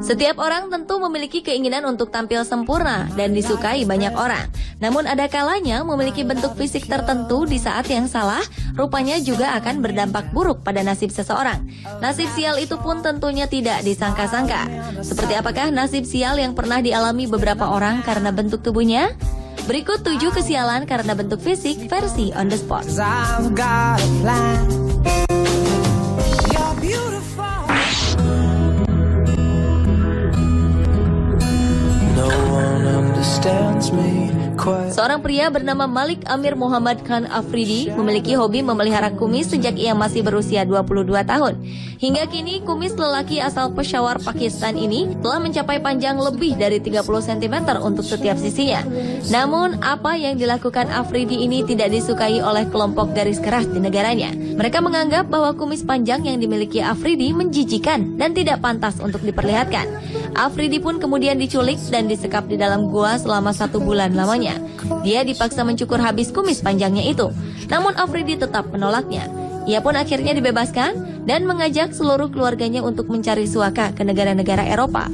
Setiap orang tentu memiliki keinginan untuk tampil sempurna dan disukai banyak orang. Namun ada kalanya memiliki bentuk fisik tertentu di saat yang salah, rupanya juga akan berdampak buruk pada nasib seseorang. Nasib sial itu pun tentunya tidak disangka-sangka. Seperti apakah nasib sial yang pernah dialami beberapa orang karena bentuk tubuhnya? Berikut 7 kesialan karena bentuk fisik versi On The Spot. Seorang pria bernama Malik Amir Muhammad Khan Afridi memiliki hobi memelihara kumis sejak ia masih berusia 22 tahun. Hingga kini kumis lelaki asal Peshawar, Pakistan ini telah mencapai panjang lebih dari 30 cm untuk setiap sisinya. Namun apa yang dilakukan Afridi ini tidak disukai oleh kelompok garis keras di negaranya. Mereka menganggap bahwa kumis panjang yang dimiliki Afridi menjijikan dan tidak pantas untuk diperlihatkan. Afridi pun kemudian diculik dan disekap di dalam gua selama 1 bulan lamanya. Dia dipaksa mencukur habis kumis panjangnya itu. Namun Afridi tetap menolaknya. Ia pun akhirnya dibebaskan dan mengajak seluruh keluarganya untuk mencari suaka ke negara-negara Eropa.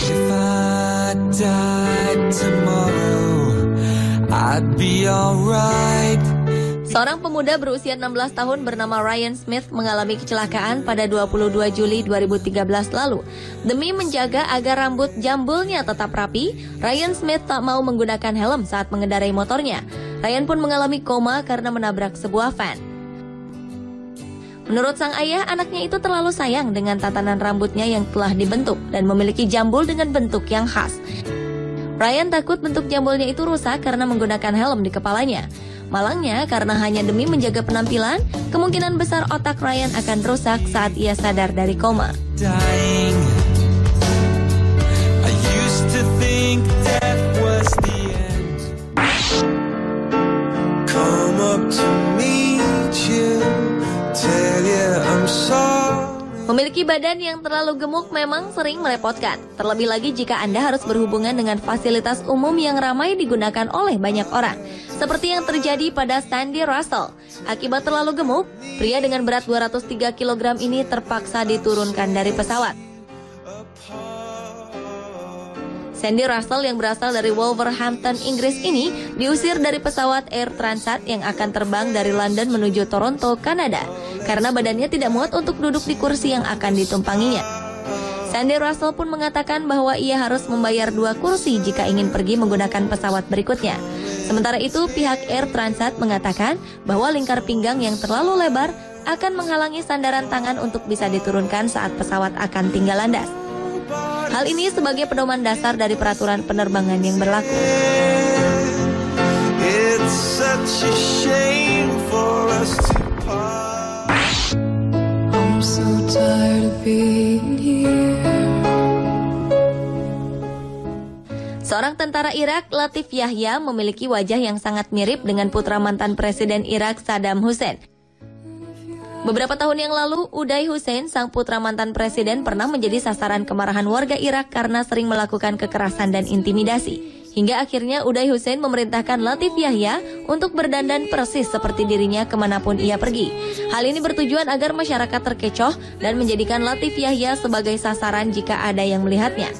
If I died tomorrow, I'd be alright. Seorang pemuda berusia 16 tahun bernama Ryan Smith mengalami kecelakaan pada 22 Juli 2013 lalu. Demi menjaga agar rambut jambulnya tetap rapi, Ryan Smith tak mau menggunakan helm saat mengendarai motornya. Ryan pun mengalami koma karena menabrak sebuah van. Menurut sang ayah, anaknya itu terlalu sayang dengan tatanan rambutnya yang telah dibentuk dan memiliki jambul dengan bentuk yang khas. Ryan takut bentuk jambulnya itu rusak karena menggunakan helm di kepalanya. Malangnya, karena hanya demi menjaga penampilan, kemungkinan besar otak Ryan akan rusak saat ia sadar dari koma. Memiliki badan yang terlalu gemuk memang sering merepotkan, terlebih lagi jika Anda harus berhubungan dengan fasilitas umum yang ramai digunakan oleh banyak orang. Seperti yang terjadi pada Sandy Russell. Akibat terlalu gemuk, pria dengan berat 203 kg ini terpaksa diturunkan dari pesawat. Sandy Russell yang berasal dari Wolverhampton, Inggris ini diusir dari pesawat Air Transat yang akan terbang dari London menuju Toronto, Kanada, karena badannya tidak muat untuk duduk di kursi yang akan ditumpanginya. Sandy Russell pun mengatakan bahwa ia harus membayar 2 kursi jika ingin pergi menggunakan pesawat berikutnya. Sementara itu, pihak Air Transat mengatakan bahwa lingkar pinggang yang terlalu lebar akan menghalangi sandaran tangan untuk bisa diturunkan saat pesawat akan tinggal landas. Hal ini sebagai pedoman dasar dari peraturan penerbangan yang berlaku. Seorang tentara Irak, Latif Yahya, memiliki wajah yang sangat mirip dengan putra mantan Presiden Irak Saddam Hussein. Beberapa tahun yang lalu, Uday Hussein, sang putra mantan presiden, pernah menjadi sasaran kemarahan warga Irak karena sering melakukan kekerasan dan intimidasi. Hingga akhirnya Uday Hussein memerintahkan Latif Yahya untuk berdandan persis seperti dirinya kemanapun ia pergi. Hal ini bertujuan agar masyarakat terkecoh dan menjadikan Latif Yahya sebagai sasaran jika ada yang melihatnya.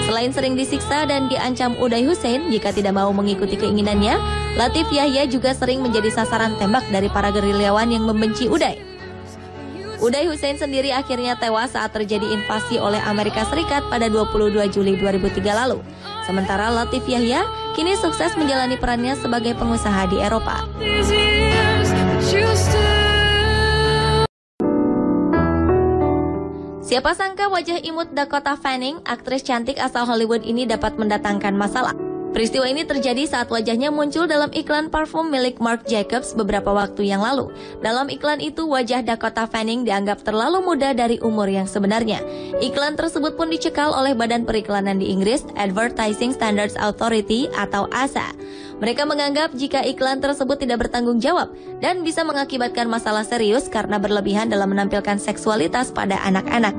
Selain sering disiksa dan diancam Uday Hussein jika tidak mau mengikuti keinginannya, Latif Yahya juga sering menjadi sasaran tembak dari para gerilyawan yang membenci Uday. Uday Hussein sendiri akhirnya tewas saat terjadi invasi oleh Amerika Serikat pada 22 Juli 2003 lalu. Sementara Latif Yahya kini sukses menjalani perannya sebagai pengusaha di Eropa. Siapa sangka wajah imut Dakota Fanning, aktris cantik asal Hollywood ini dapat mendatangkan masalah. Peristiwa ini terjadi saat wajahnya muncul dalam iklan parfum milik Marc Jacobs beberapa waktu yang lalu. Dalam iklan itu, wajah Dakota Fanning dianggap terlalu muda dari umur yang sebenarnya. Iklan tersebut pun dicekal oleh Badan Periklanan di Inggris, Advertising Standards Authority atau ASA. Mereka menganggap jika iklan tersebut tidak bertanggung jawab dan bisa mengakibatkan masalah serius karena berlebihan dalam menampilkan seksualitas pada anak-anak.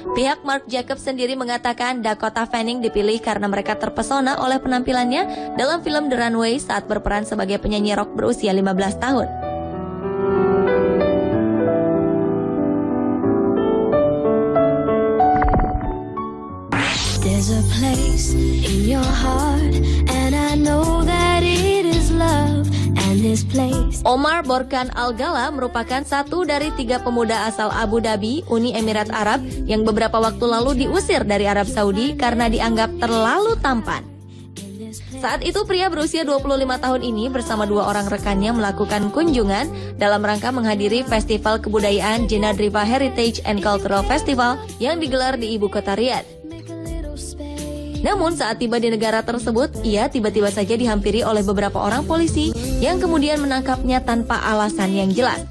Pihak Marc Jacobs sendiri mengatakan Dakota Fanning dipilih karena mereka terpesona oleh penampilannya dalam film The Runway saat berperan sebagai penyanyi rock berusia 15 tahun. There's a place in your heart and I know that it is love and this place. Omar Borkan Al-Gala merupakan satu dari 3 pemuda asal Abu Dhabi, Uni Emirat Arab yang beberapa waktu lalu diusir dari Arab Saudi karena dianggap terlalu tampan. Saat itu pria berusia 25 tahun ini bersama 2 orang rekannya melakukan kunjungan dalam rangka menghadiri Festival Kebudayaan Jinnah Riva Heritage and Cultural Festival yang digelar di ibu kota Riyadh. Namun saat tiba di negara tersebut, ia tiba-tiba saja dihampiri oleh beberapa orang polisi yang kemudian menangkapnya tanpa alasan yang jelas.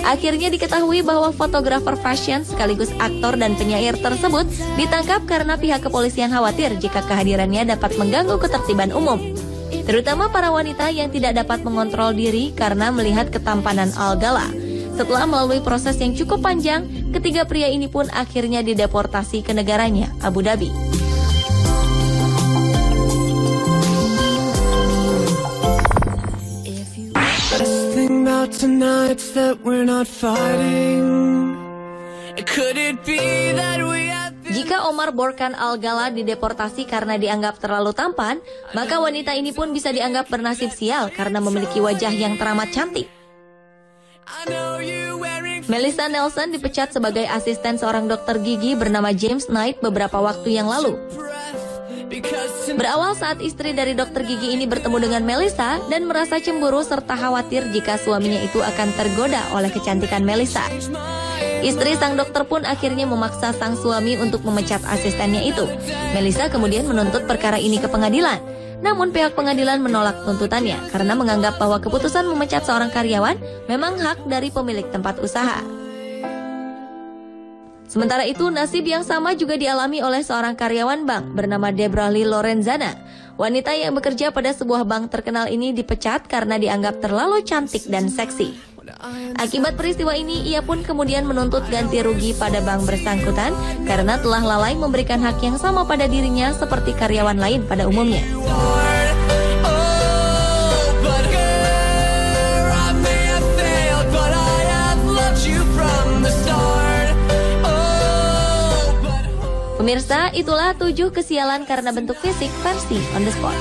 Akhirnya diketahui bahwa fotografer fashion sekaligus aktor dan penyair tersebut ditangkap karena pihak kepolisian khawatir jika kehadirannya dapat mengganggu ketertiban umum, terutama para wanita yang tidak dapat mengontrol diri karena melihat ketampanan Al-Gala. Setelah melalui proses yang cukup panjang, ketiga pria ini pun akhirnya dideportasi ke negaranya, Abu Dhabi. Jika Omar Borkan Al-Gala dideportasi karena dianggap terlalu tampan, maka wanita ini pun bisa dianggap bernasib sial karena memiliki wajah yang teramat cantik. Melissa Nelson dipecat sebagai asisten seorang dokter gigi bernama James Knight beberapa waktu yang lalu. Berawal saat istri dari dokter gigi ini bertemu dengan Melissa dan merasa cemburu serta khawatir jika suaminya itu akan tergoda oleh kecantikan Melissa. Istri sang dokter pun akhirnya memaksa sang suami untuk memecat asistennya itu. Melissa kemudian menuntut perkara ini ke pengadilan. Namun pihak pengadilan menolak tuntutannya karena menganggap bahwa keputusan memecat seorang karyawan memang hak dari pemilik tempat usaha. Sementara itu, nasib yang sama juga dialami oleh seorang karyawan bank bernama Deborah Lee Lorenzana. Wanita yang bekerja pada sebuah bank terkenal ini dipecat karena dianggap terlalu cantik dan seksi. Akibat peristiwa ini, ia pun kemudian menuntut ganti rugi pada bank bersangkutan karena telah lalai memberikan hak yang sama pada dirinya seperti karyawan lain pada umumnya. Pemirsa, itulah 7 kesialan karena bentuk fisik versi On The Spot.